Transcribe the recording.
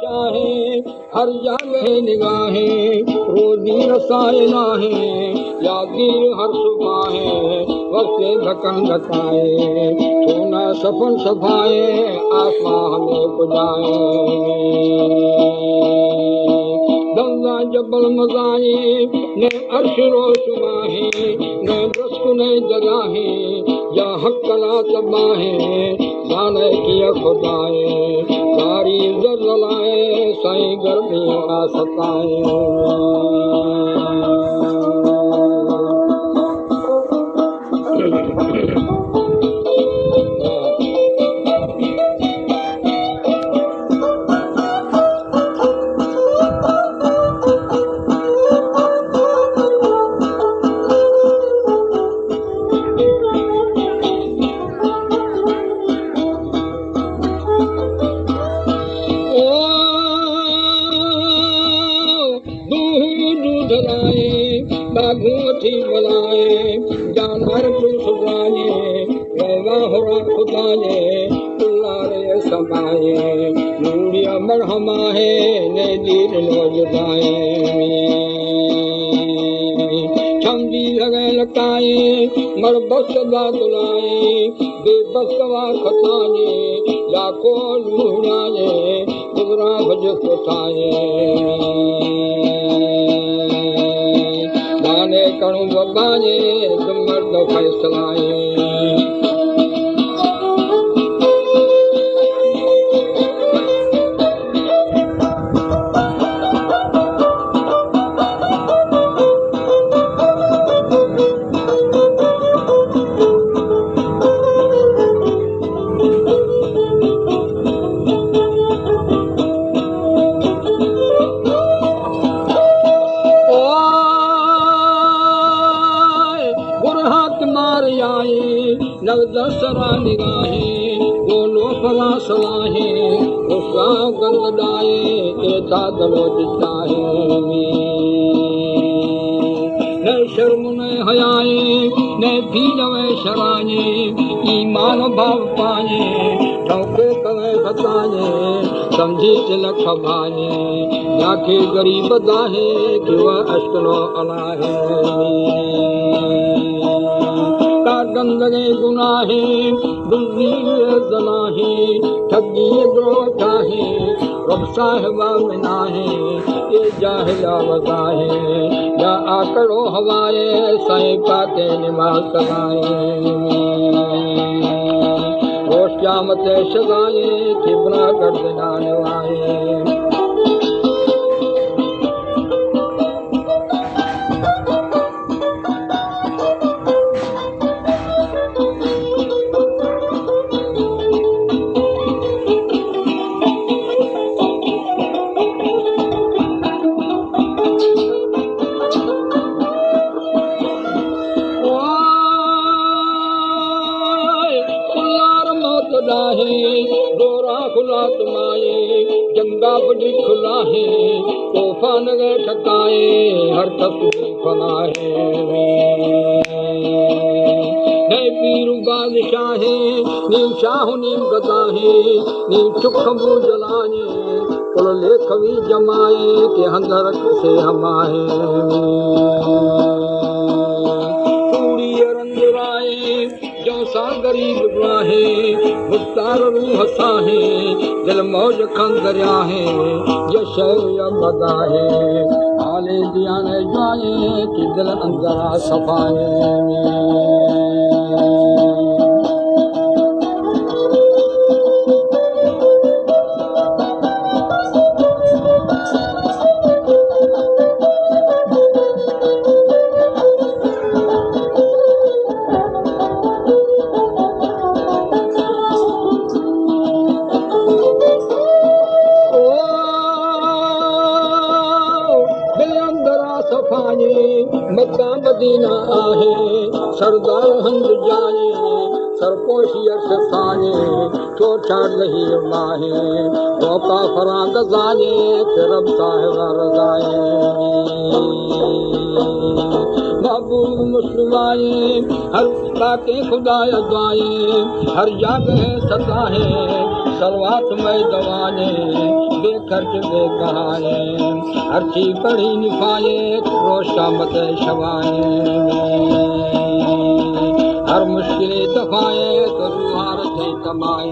हर जगह निगाहें रोजी रसाए नाहें यादगीर हर सुबह वक्त धकन धकाए सोना सपन सफाए आसमां हमें पुजाए गंगा जबल मजाए ने अर्श रोशुमाहे ने रस्क ने जगाहे या हक्कला तबाहे जाने किया खुदाए सारी जलाए साईं गर्मी का सताए बागुठी बनाए जानवर सुनाए रेवा हो खुदाए तुल्लारे समाए नूरिया मरहमा है ने दीर नौजवाए छमदी लगे लकाए मरबस बादुलाए बेबसवा खताए लाखों लूड़ाए गुजरा भज खुताए दाने करूं बबाने तुम मर्द फैसलाए नवदसरा निगाहें बोलो फला सलाहें उसका गंद डाए एता दलो जिताए न शर्म न हयाए न भीलवे शराए ईमान भाव पाए ठोके कवे बताए समझी तिलक भाए जाके गरीब दाहे कि वह अश्कनो अलाहे गंदगे गुनाहे दुर्जी जनाहे ठगी ग्रोठाहे रब साहिबा मिनाहे ये जाहिला वजाहे या आकड़ो हवाए साईं पाते निमाज कराए रोश क़यामत शगाए किबरा गर्दना नवाए दोरा खुला तुमाए जंगा बड़ी खुला है तूफान गए ठकाए हर तस्वीर फनाए नए पीर बादशाह नीम शाह नीम गदा है नीम चुख जलाए कुल लेखवी जमाए के हंदर से हमाए जो सा गरीब गुआहे मुख्तार रूह साहे दिल मौज खंदरिया है यश या बदा है आले दिया ने जाए कि दिल अंदरा सफाए मक्का मदीना आहे सरदार हंद जाए सरपोशी अर्श साए चोचार लही माहे मौका फराग जाए रब साहिब रजाए महबूब मुस्लिमाए हर ताके खुदा दुआए हर जगह सदा है सलवात में दवाने बेखर्च बेबहाने हर चीज पढ़ी निफाए रोशा मत शवाए हर मुश्किल दफाए तो रुहार से कमाए